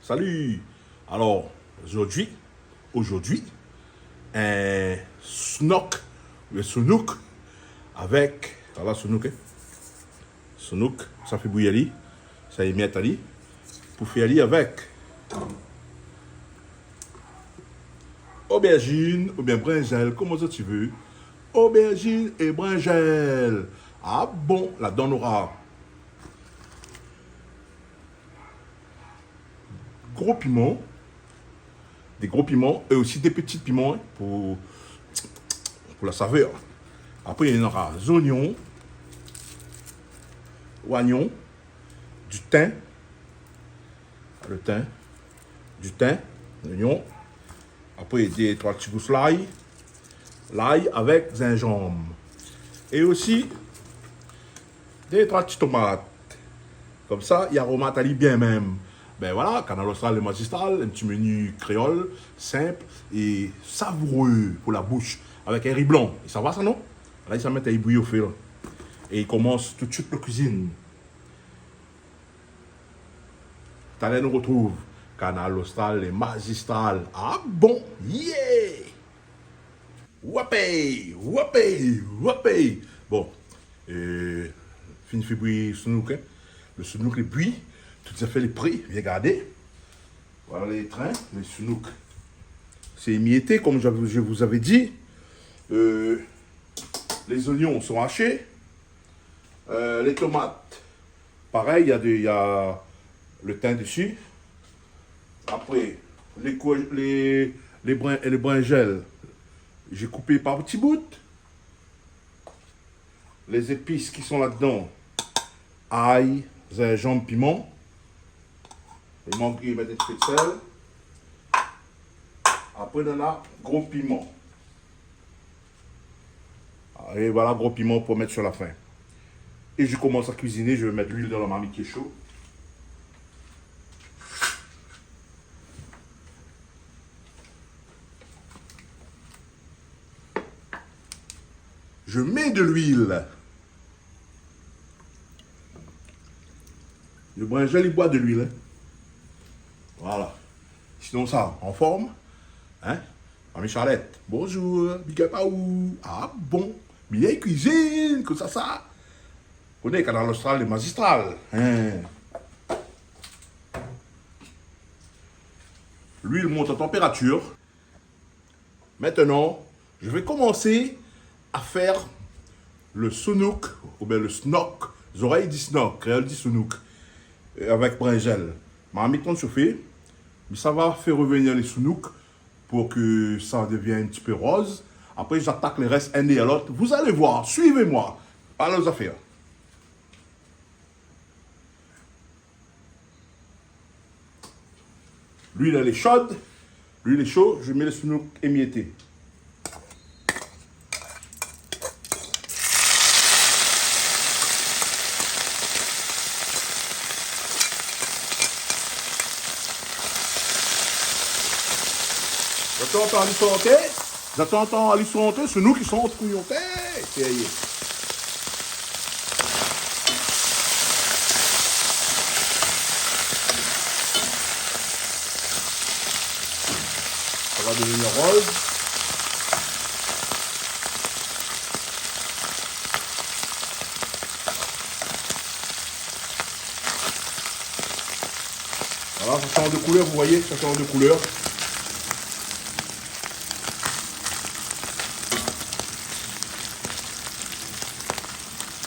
Salut. Alors, aujourd'hui, un snook, le snook, avec, voilà snook, snook, ça fait bouillir ali, ça y met ali, pour faire ali avec aubergine ou bien brinjelle, comment ça tu veux, aubergine et brinjelle. Ah bon, là-dedans on aura gros piments, des gros piments et aussi des petits piments pour la saveur. Après, il y aura des oignons, du thym, du thym, l'oignon. Après, des 3 petits gousses l'ail avec gingembre. Et aussi, des 3 petites tomates. Comme ça, il y a aromate ali bien même. Ben voilà, Canal Austral et Magistral, un petit menu créole, simple et savoureux pour la bouche, avec un riz blanc. Et ça va ça non? Là, il s'en met à y bouillir au feu. Là. Et il commence tout de suite la cuisine. T'allais nous retrouve Canal Austral et Magistral. Ah bon? Yeah! Wapé! Bon, fin février, snook, hein? Le snook, les buis, tout ça fait les prix, viens regarder. Voilà les trains, les snook. C'est émietté, comme je vous avais dit. Les oignons sont hachés. Les tomates, pareil, il y a le thym dessus. Après, les brinjelles, j'ai coupé par petits bouts. Les épices qui sont là-dedans, ail, gingembre, piment. Il manque de mettre un petit peu de sel. Après, on a gros piment. Et voilà, gros piment pour mettre sur la fin. Et je commence à cuisiner, je vais mettre l'huile dans la marmite qui est chaude. Je mets de l'huile. Le brinjel, il boit de l'huile. Hein. Voilà. Sinon, ça, en forme. Hein? Mamie Charlotte, bonjour. Big up à où? Ah bon? Bien cuisine, que ça. On est Canal Austral et Magistral. Hein? L'huile monte en température. Maintenant, je vais commencer à faire le snook, ou bien le snook. Les oreilles dit snook, créole dit snook. Avec brinjelle. Ma mis ton chauffé. Mais ça va faire revenir les snook pour que ça devienne un petit peu rose. Après, j'attaque les restes un et à l'autre. Vous allez voir, suivez-moi. Allez aux affaires. L'huile, elle est chaude. L'huile est chaude. Je mets le snook émietté. J'attends à lui sauter, c'est nous qui sommes couillontés. Ça va devenir rose. Voilà, ça change de couleur, vous voyez, ça change de couleur.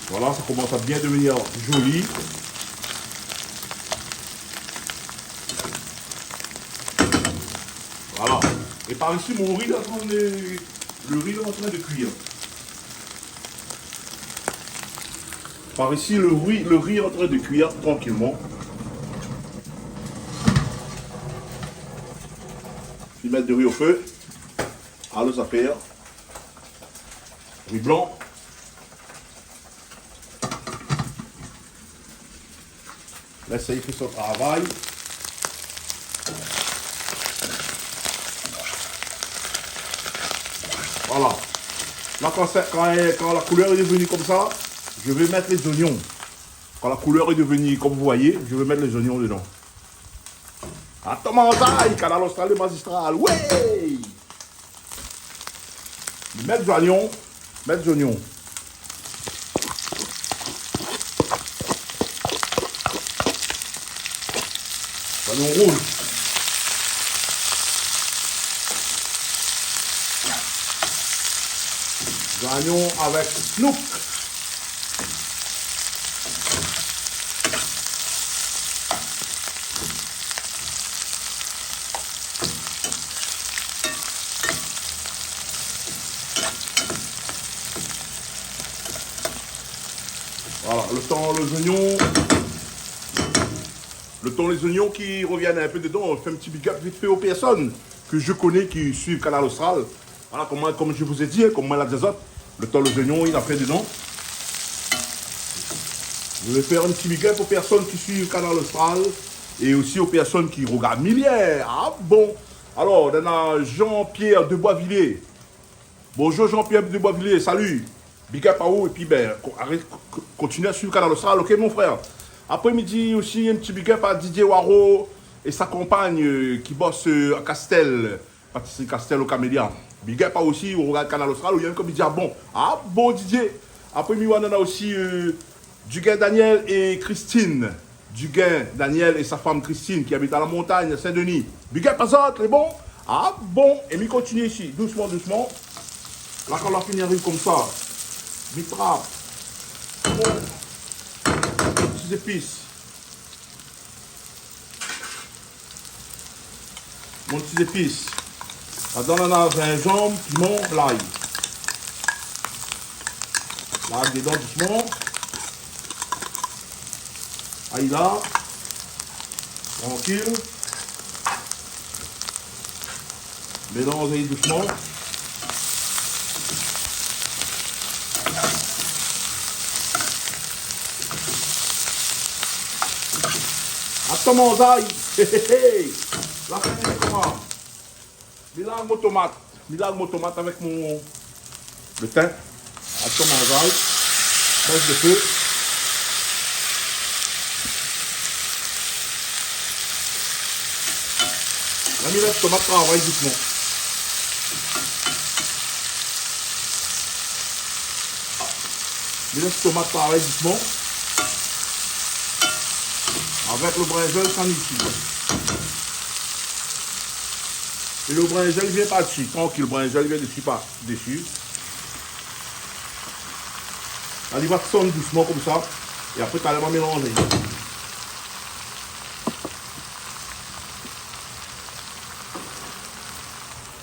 Voilà, ça commence à bien devenir joli. Voilà. Et par ici, mon riz, le riz est en train de cuire. Par ici, le riz est en train de cuire tranquillement. Je vais mettre du riz au feu. Allez, ça fait. Riz blanc. Laisse ça y faire son travail. Voilà. Là, quand la couleur est devenue comme ça, je vais mettre les oignons. Quand la couleur est devenue comme vous voyez, je vais mettre les oignons dedans. Attends, Manzaï, Canal Australie magistral. Ouais! Mettre des oignons. Mettre des oignons. Oignons rouges. Des oignons avec Snook. Voilà, les oignons qui reviennent un peu dedans, on fait un petit big up vite fait aux personnes que je connais qui suivent Canal Austral. Voilà, comme je vous ai dit, comme moi la des autres, le temps les oignons, il a fait dedans. Je vais faire un petit big up aux personnes qui suivent Canal Austral et aussi aux personnes qui regardent Millière. Ah bon. Alors, on a Jean-Pierre de Boisvilliers. Bonjour Jean-Pierre de Boisvilliers, salut. Big up à vous et puis ben, continuez à suivre Canal Austral, ok mon frère. Après-midi aussi, un petit big up à Didier Waro et sa compagne qui bosse à Castel, Patricie Castel au Camélia. Big up à aussi, on regarde Canal Austral, où il y a un comme il dit, ah bon Didier. Après-midi, on a aussi Duguin Daniel et Christine. Duguin Daniel et sa femme Christine qui habitent à la montagne, à Saint-Denis. Big up à ça, les bons. Ah bon, et mi continue ici, doucement, doucement. Là, quand la fin arrive comme ça, mi trappe. Bon. Petites épices. Mon petit épice. Là-dedans, on a gingembre, piment, l'ail. L'ail dedans doucement. Aïe là. Tranquille. Mélangez doucement. Attends mon zaï. La fin c'est comment? Mélange mon tomate. Mélange mon tomate avec le thym. Attends mon zaï. Baisse de feu. La mélange tomate travaille doucement. Mélange tomate travaille doucement. Avec le brinjol sans ici. Et le brinjol vient pas dessus. Tranquille, le brinjol vient dessus, pas dessus. Là, il va sonner doucement comme ça. Et après, tu vas mélanger.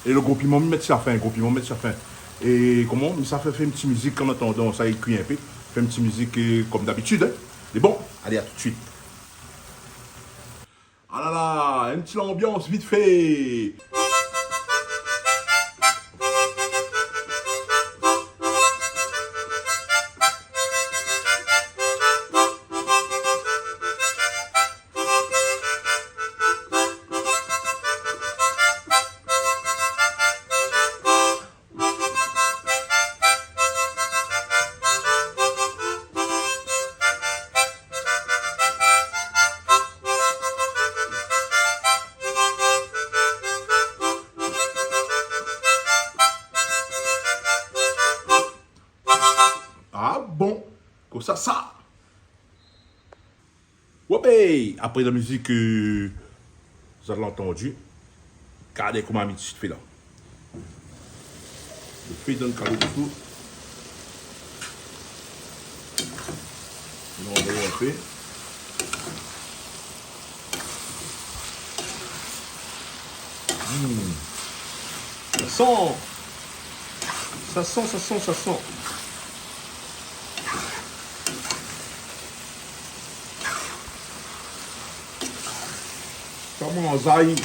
Et le gros piment, mettre ça fin. Gros piment, mettre ça fin. Et comment? Ça fait une petite musique en attendant. Ça, il cuit un peu. Fait une petite musique comme d'habitude. Hein. Et bon, allez, à tout de suite. Ah là là, une petite ambiance vite fait. Ah bon, comme ça. Ouais, après la musique, vous avez entendu. Regardez comment je fais là. Je fais dans le cadeau du tout. On va voir un peu. Ça sent. Comment zaï.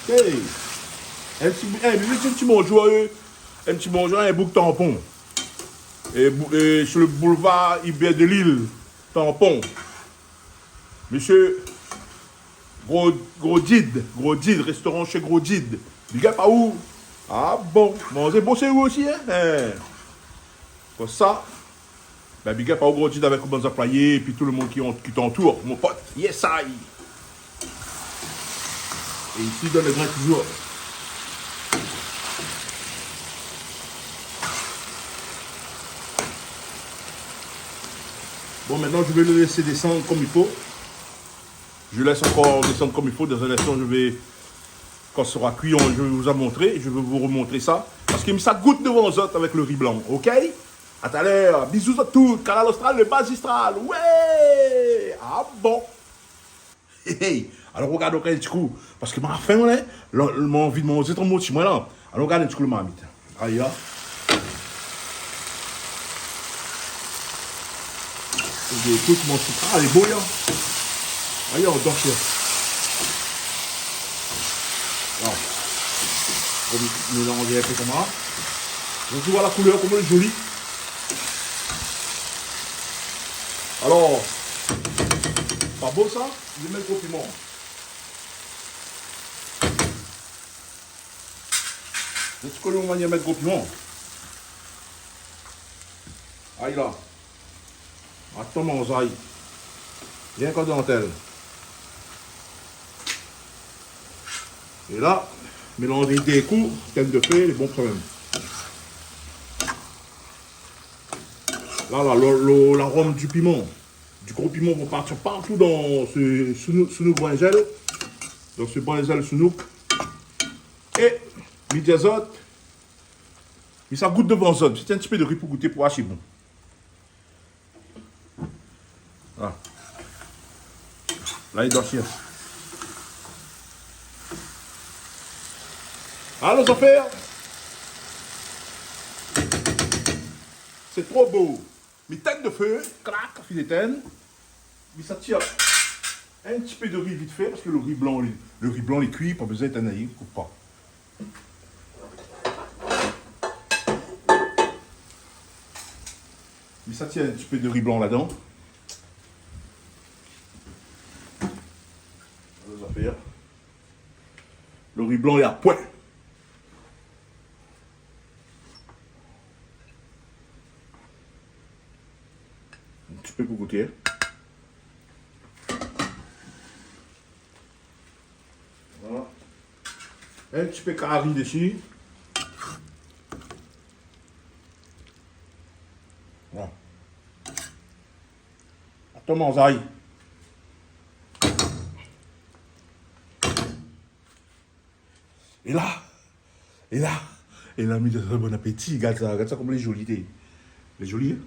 Hey. Un petit bonjour, un bouc tampon. Et sur le boulevard Ibert de Lille, tampon. Monsieur Grodid, restaurant chez Grodid. Big up à où? Ah bon, manger bon c'est où aussi, hein? Comme ça. Ben, big up à Ogrodid avec les bons employés et puis tout le monde qui t'entoure, mon pote. Yes, I. Et ici, donne les grains toujours. Bon, maintenant, je vais le laisser descendre comme il faut. Je laisse encore descendre comme il faut. Dans un instant, quand ce sera cuit, je vais vous en montrer. Je vais vous remontrer ça. Parce que ça goûte devant les autres avec le riz blanc. OK? À tout à l'heure. Bisous à tous. Canal Austral, le magistral. Ouais! Ah bon? Hey! Alors, regarde un petit coup. Parce que ma faim, j'ai envie de manger trop de moi là. Alors, regarde un petit coup le marmite. Allez, là. Écoute, mon sucre. Ah, il est beau, là. Allez, on dort là. Voilà. On va mélanger un peu comme ça. Donc, tu vois la couleur, comment elle est jolie. Alors, pas beau ça? Je vais mettre au piment. Est-ce que l'on va y mettre au piment? Aïe là. Attends mon zaï. Viens qu'en dentelle. Et là, mélanger des coups, tête de fée, les bons problèmes. Là, l'arôme du piment, du gros piment va partir partout dans ce sous brinjel, dans ce brinjel sous et midi azote, mais ça goûte devant zone. C'est un petit peu de riz pour goûter pour archi bon. Voilà. Là, il doit chier. Alors, les affaires, c'est trop beau. Mais tête de feu, clac, filet d'étenne. Mais ça tire un petit peu de riz vite fait, parce que le riz blanc est cuit, pas besoin d'être naïf, coupe pas. Mais ça tire un petit peu de riz blanc là-dedans. Les affaires. Le riz blanc est à point. Un petit peu pour goûter. Voilà. Un petit peu carré dessus. Voilà. Attends, mon zaï. Et là, mis de bon appétit. Regarde ça comme les jolies. Les jolies,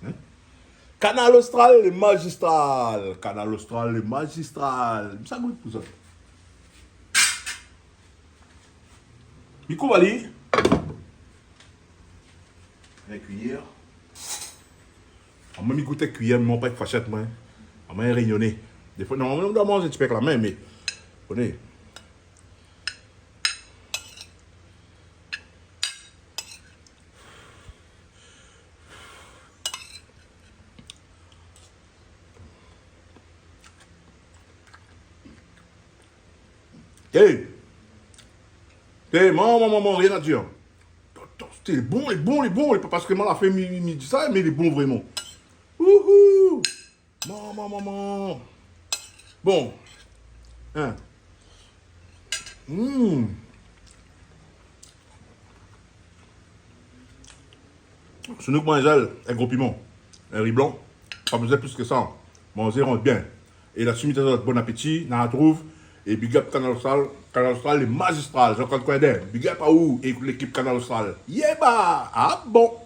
hein? Canal Austral, les magistral. Canal Austral, les magistral. Ça goûte pour ça. Miko Vali. La cuillère. Moi, je goûte la cuillère, mais pas de fachette, moi. Je vais réunionner. Des fois, non, on doit manger un petit peu avec la main, mais. Vous connaissez. Maman, rien à dire. C'est bon, pas parce que moi la fait midi ça, mais il est bon vraiment. Wouhou! Maman. Bon. Hein. Ce nous mangeal, un gros piment, un riz blanc, pas besoin plus que ça. Manger rentre bien. Et la suite de bon appétit, on la trouve. Et big up Canal Austral, les magistrales, j'en connais quoi d'air. Big up à où? Et l'équipe Canal Austral. Yeba! Ah bon!